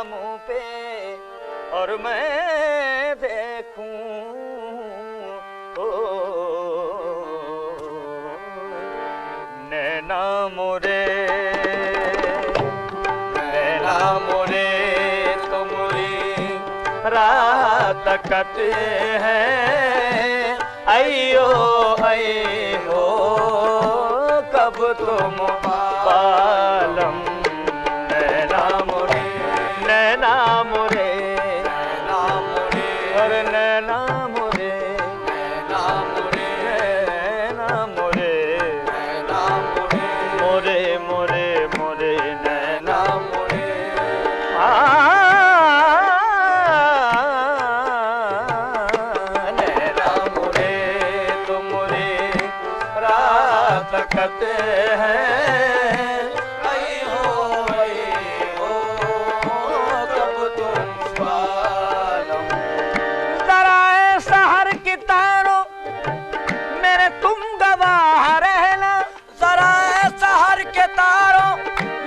मुंह पे और मैं देखूं नैना मोरे तुमरी रात कटे हैं अयो अयो कब तुम पालम नैना मोरे और नैना मोरे मोरे मोरे मोरे नैना मोरे नैना मोरे तुमरे रात कटे हैं कब तुम पालम जरा शहर की तारों मेरे तुम गवाह रहना जरा शहर के तारों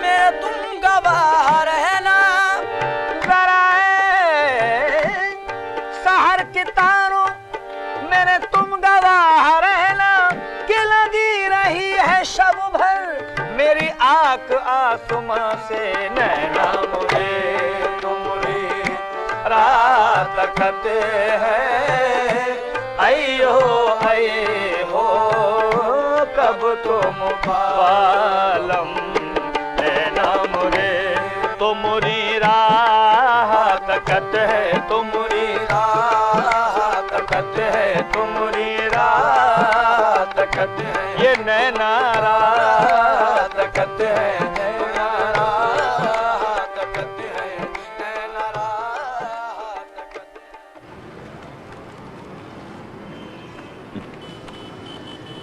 मेरे तुम गवाह रहना जरा शहर के तारों मेरे तुम गवाह रहना कि लगी रही है शब भर मेरी आंख आसमां से नैना मुझे तुमरी रात कटे हैं अयो अयो कब तुम पालम नैना मुरे तुमरी रात कटे तुमरी रात कटे तुमरी रात कटे ये नैना रात कटे नैना रात कटे नैना रात कटे।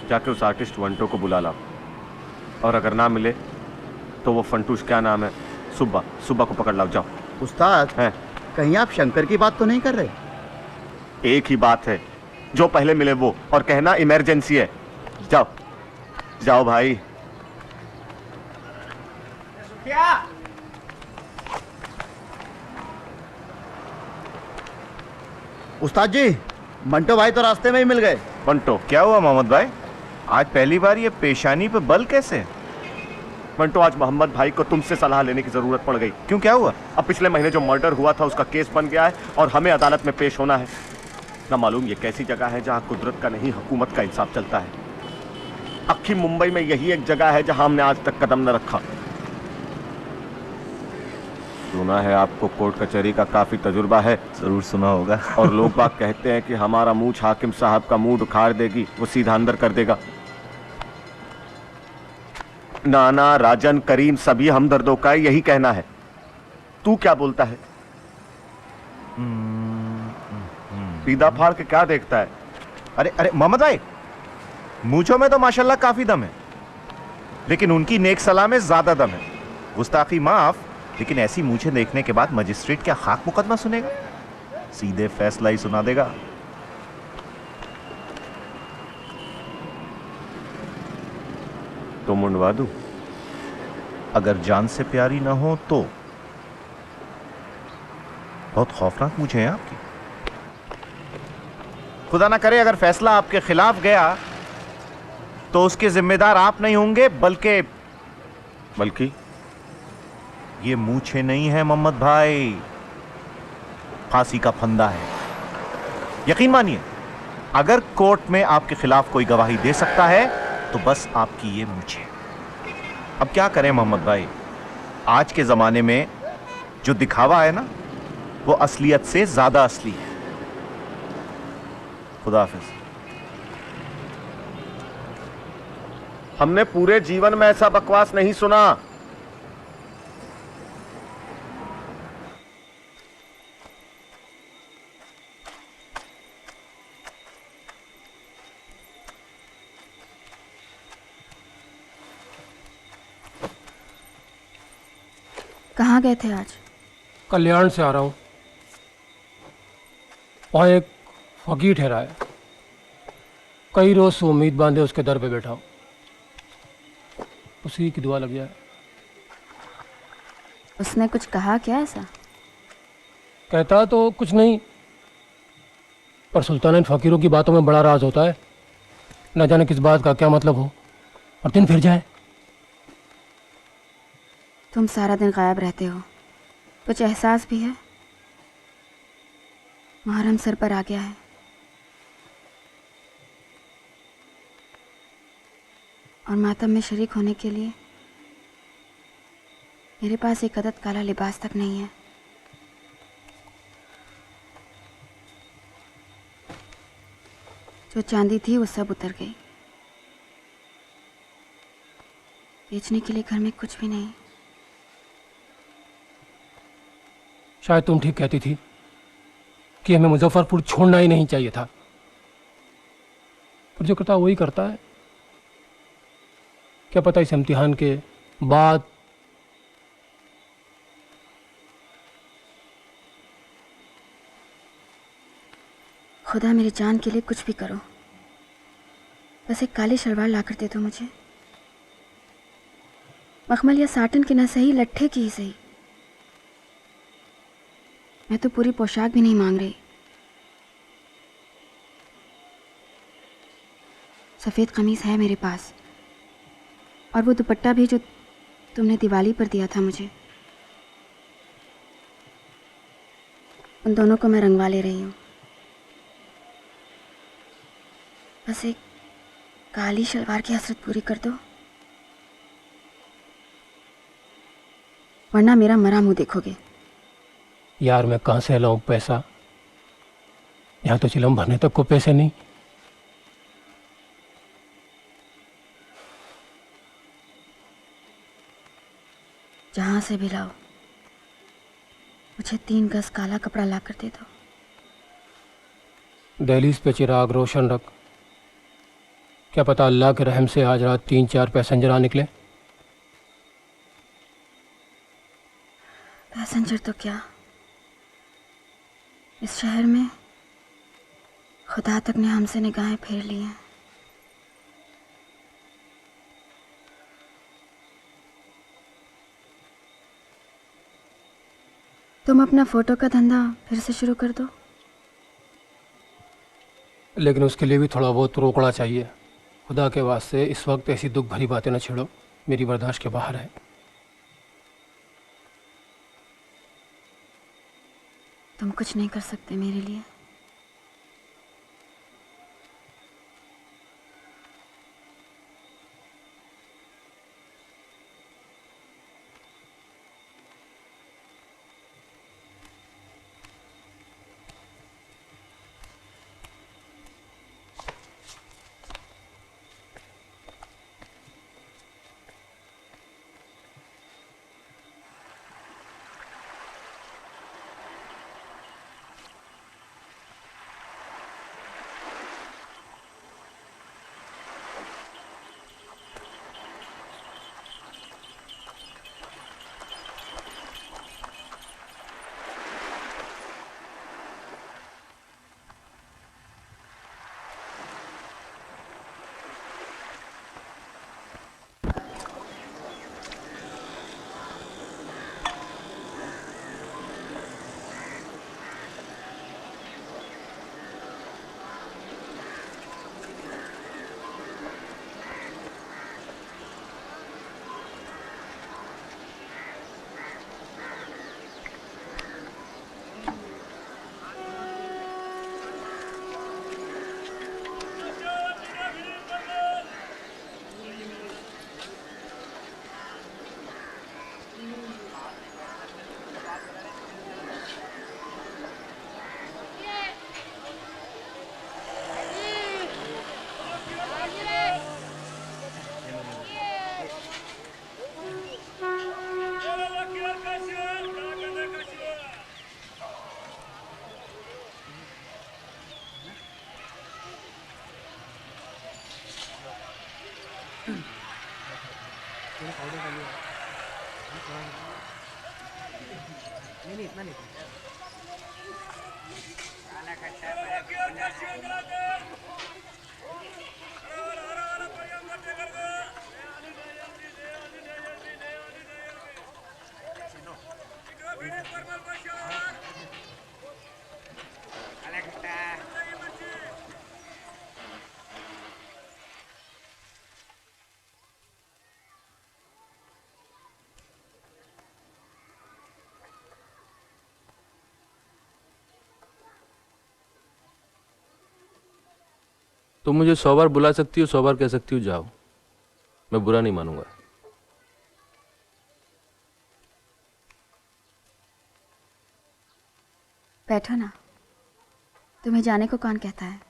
जाके उस आर्टिस्ट वंटो को बुला लाओ और अगर ना मिले तो वो फंटूश क्या नाम है सुब्बा को पकड़ लाओ। जाओ। उस्ताद हैं? कहीं आप शंकर की बात तो नहीं कर रहे? एक ही बात है, जो पहले मिले वो, और कहना इमरजेंसी है। जाओ जाओ भाई। उस्ताद जी मंटो भाई तो रास्ते में ही मिल गए। मंटो क्या हुआ मोहम्मद भाई, आज पहली बार ये पेशानी पे बल कैसे? मंटो आज मोहम्मद भाई को तुमसे सलाह लेने की जरूरत पड़ गई। क्यों, क्या हुआ? अब पिछले महीने जो मर्डर हुआ था उसका केस बन गया है और हमें अदालत में पेश होना है। ना मालूम ये कैसी जगह है जहां कुदरत का नहीं हुकूमत का इंसाफ चलता है। अक्खी मुंबई में यही एक जगह है जहां हमने आज तक कदम न रखा। सुना है आपको कोर्ट कचहरी का काफी तजुर्बा है। जरूर सुना होगा। और लोग बाग कहते हैं कि हमारा मूंछ हाकिम साहब का मुंह उखाड़ देगी, वो सीधा अंदर कर देगा। नाना राजन करीम सभी हमदर्दों का यही कहना है। तू क्या बोलता है? सीधा फाड़ के क्या देखता है? अरे अरे मोहम्मद भाई, मूंछों में तो माशाल्लाह काफी दम है, लेकिन उनकी नेक सलाह में ज्यादा दम है। गुस्ताखी माफ, लेकिन ऐसी मूंछें देखने के बाद मजिस्ट्रेट क्या खाक मुकदमा सुनेगा? सीधे फैसला ही सुना देगा। तो मुंडवा दूं? अगर जान से प्यारी ना हो तो। बहुत खौफनाक मूंछें हैं आपकी। खुदा ना करे अगर फैसला आपके खिलाफ गया तो उसके जिम्मेदार आप नहीं होंगे, बल्कि ये मूंछें नहीं है मोहम्मद भाई, फांसी का फंदा है। यकीन मानिए, अगर कोर्ट में आपके खिलाफ कोई गवाही दे सकता है तो बस आपकी ये मूंछें। अब क्या करें मोहम्मद भाई, आज के जमाने में जो दिखावा है ना, वो असलियत से ज्यादा असली है। खुदा हाफिज। हमने पूरे जीवन में ऐसा बकवास नहीं सुना। कहाँ गए थे आज? कल्याण से आ रहा हूँ। वहाँ एक फकीर ठहरा है, कई रोज से उम्मीद बांधे उसके दर पे बैठा हूँ। उसी की दुआ लग जाए। उसने कुछ कहा क्या ऐसा? कहता तो कुछ नहीं, पर सुल्तान इन फकीरों की बातों में बड़ा राज होता है। न जाने किस बात का क्या मतलब हो और दिन फिर जाए। तुम सारा दिन गायब रहते हो, कुछ एहसास भी है? मुहर्रम सर पर आ गया है। और मातम में शरीक होने के लिए मेरे पास एक अदद काला लिबास तक नहीं है। जो चांदी थी वो सब उतर गई। बेचने के लिए घर में कुछ भी नहीं। शायद तुम ठीक कहती थी कि हमें मुजफ्फरपुर छोड़ना ही नहीं चाहिए था, पर जो करता वही करता है। क्या पता इस इम्तिहान के बाद खुदा मेरी जान के लिए कुछ भी करो, बस एक काली शलवार ला कर दे दो मुझे। मखमल या साटन की न सही, लट्ठे की ही सही। मैं तो पूरी पोशाक भी नहीं मांग रही। सफ़ेद कमीज है मेरे पास, और वो दुपट्टा भी जो तुमने दिवाली पर दिया था मुझे। उन दोनों को मैं रंगवा ले रही हूँ। बस एक काली शलवार की हसरत पूरी कर दो, वरना मेरा मरा मुंह देखोगे। यार मैं कहाँ से लाऊं पैसा? यहाँ तो चिलम भरने तक को पैसे नहीं। जहाँ से भी लाओ, मुझे 3 गज काला कपड़ा ला कर दे दो। दहलीज पे चिराग रोशन रख, क्या पता अल्लाह के रहम से आज रात 3-4 पैसेंजर आ निकले। पैसेंजर तो क्या, इस शहर में खुदा तक ने हमसे निगाहें फेर ली हैं। तुम अपना फोटो का धंधा फिर से शुरू कर दो। लेकिन उसके लिए भी थोड़ा बहुत रोकड़ा चाहिए। खुदा के वास्ते इस वक्त ऐसी दुख भरी बातें न छेड़ो, मेरी बर्दाश्त के बाहर है। तुम कुछ नहीं कर सकते मेरे लिए। तुम मुझे 100 बार बुला सकती हो, 100 बार कह सकती हो जाओ, मैं बुरा नहीं मानूंगा। बैठो ना। तुम्हें जाने को कौन कहता है?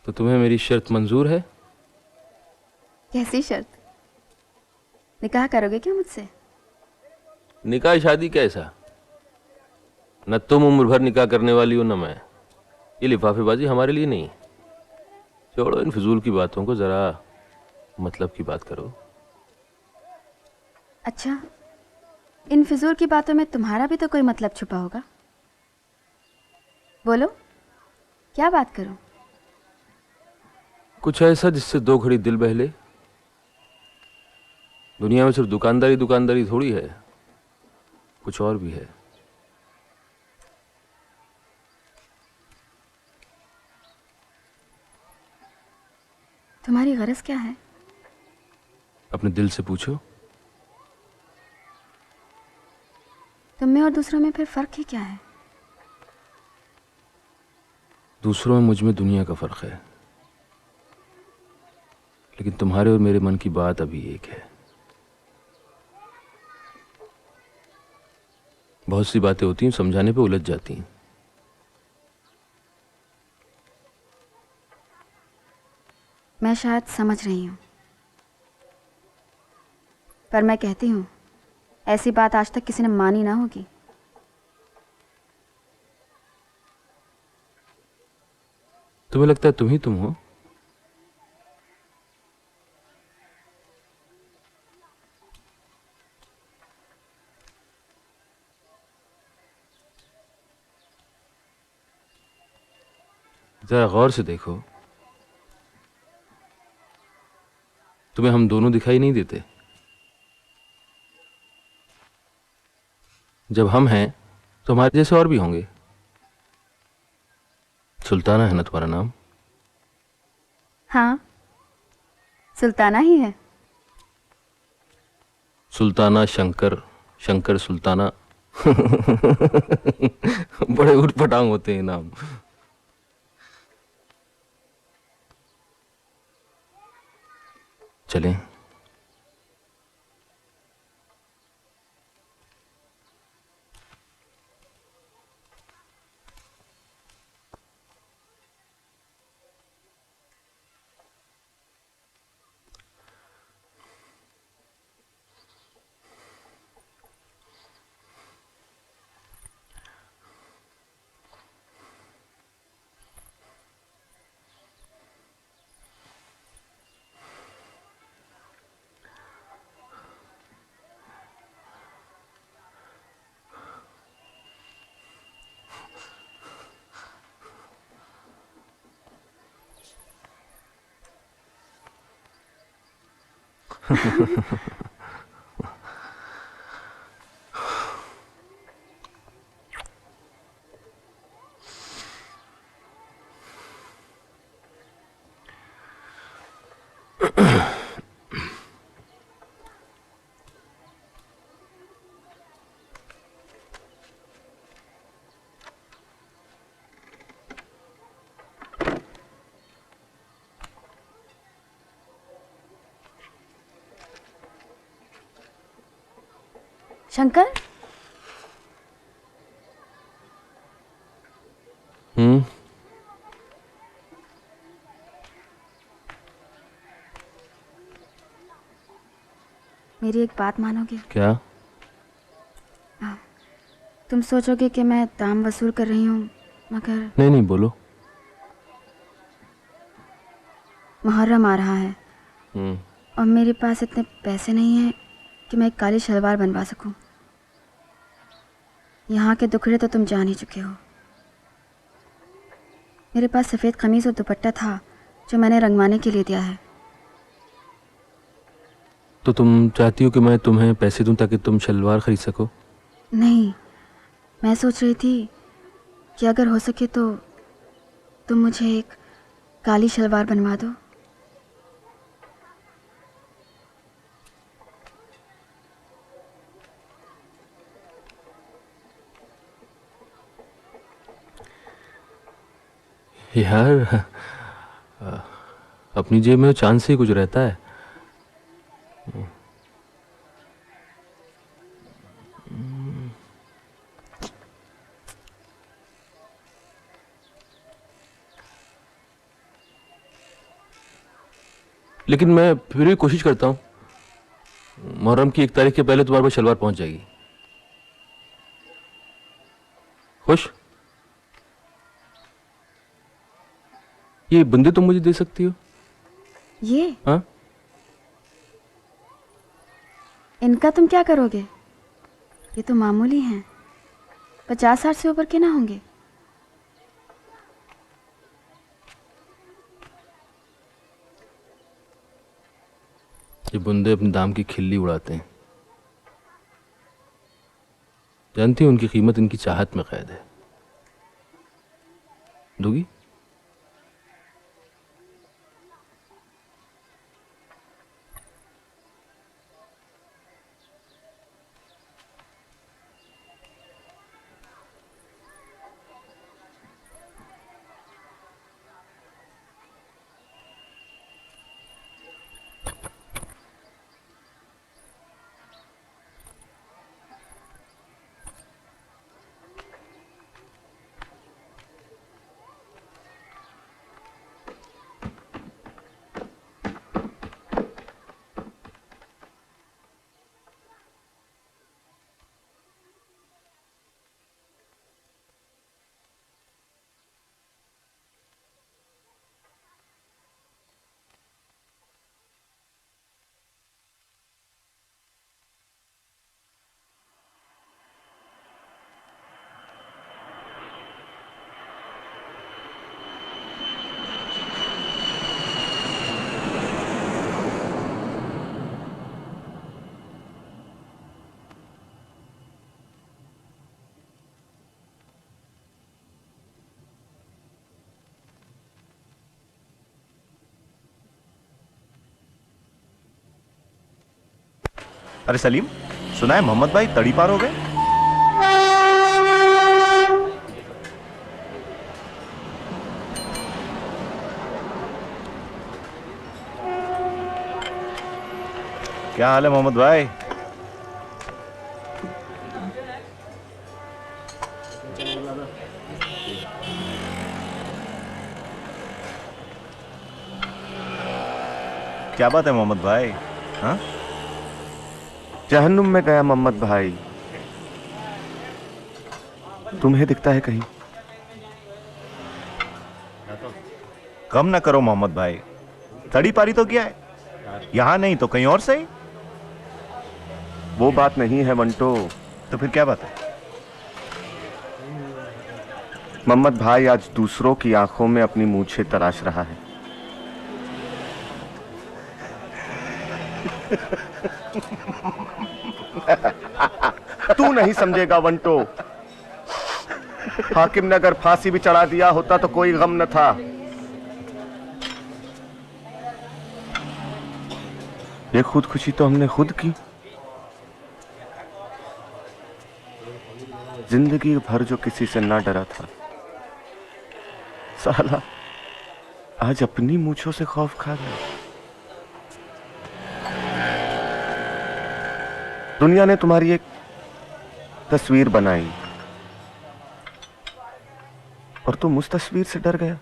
तो तुम्हें मेरी शर्त मंजूर है? कैसी शर्त? निकाह करोगे क्या मुझसे? निकाह शादी कैसा? न तुम उम्र भर निकाह करने वाली हो न मैं। ये लिफाफेबाजी हमारे लिए नहीं। छोड़ो इन फिजूल की बातों को, जरा मतलब की बात करो। अच्छा, इन फिजूल की बातों में तुम्हारा भी तो कोई मतलब छुपा होगा। बोलो, क्या बात करूं? कुछ ऐसा जिससे 2 घड़ी दिल बहले। दुनिया में सिर्फ दुकानदारी दुकानदारी थोड़ी है, कुछ और भी है। तुम्हारी गरज क्या है? अपने दिल से पूछो। तुम में और दूसरों में फिर फर्क ही क्या है? दूसरों में मुझ में दुनिया का फर्क है, लेकिन तुम्हारे और मेरे मन की बात अभी एक है। बहुत सी बातें होती हैं, समझाने पे उलझ जाती हैं। मैं शायद समझ रही हूं, पर मैं कहती हूं, ऐसी बात आज तक किसी ने मानी ना होगी। तुम्हें लगता है तुम ही तुम हो? जरा गौर से देखो, तुम्हें हम दोनों दिखाई नहीं देते? जब हम हैं तो हमारे जैसे और भी होंगे। सुल्ताना है ना तुम्हारा नाम? हाँ, सुल्ताना ही है। सुल्ताना शंकर, शंकर सुल्ताना। बड़े उटपटांग होते हैं नाम। चलें? शंकर, मेरी एक बात मानोगे? क्या? तुम सोचोगे कि मैं दाम वसूल कर रही हूँ, मगर नहीं नहीं, बोलो। मुहर्रम आ रहा है हम्म। और मेरे पास इतने पैसे नहीं हैं कि मैं एक काली शलवार बनवा सकूं। यहाँ के दुखड़े तो तुम जान ही चुके हो। मेरे पास सफ़ेद कमीज़ और दुपट्टा था जो मैंने रंगवाने के लिए दिया है। तो तुम चाहती हो कि मैं तुम्हें पैसे दूं ताकि तुम शलवार खरीद सको? नहीं, मैं सोच रही थी कि अगर हो सके तो तुम मुझे एक काली शलवार बनवा दो। यार अपनी जेब में चांद से ही कुछ रहता है। लेकिन मैं फिर भी कोशिश करता हूँ, मुहर्रम की 1 तारीख के पहले तुम्हारे पास शलवार पहुंच जाएगी। खुश? ये बंदे तुम मुझे दे सकती हो? ये? हाँ? इनका तुम क्या करोगे? ये तो मामूली हैं, 50,000 से ऊपर के ना होंगे। ये बंदे अपने दाम की खिल्ली उड़ाते हैं। जानती हो उनकी कीमत इनकी चाहत में कैद है। दोगी? अरे सलीम, सुना है मोहम्मद भाई तड़ी पार हो गए? क्या हाल है मोहम्मद भाई? क्या बात है मोहम्मद भाई? हाँ? जहन्नुम में गया मोहम्मद भाई। तुम्हें दिखता है कहीं? कम ना करो मोहम्मद भाई, तड़ी पारी तो क्या है, यहां नहीं तो कहीं और सही। वो बात नहीं है बंटो। तो फिर क्या बात है? मोहम्मद भाई आज दूसरों की आंखों में अपनी मूछें तराश रहा है। तू नहीं समझेगा बंटो। हाकिम ने अगर फांसी भी चढ़ा दिया होता तो कोई गम न था। ये खुदकुशी तो हमने खुद की। जिंदगी भर जो किसी से ना डरा था, साला आज अपनी मूंछों से खौफ खा गया। दुनिया ने तुम्हारी एक तस्वीर बनाई और तुम उस तस्वीर से डर गया।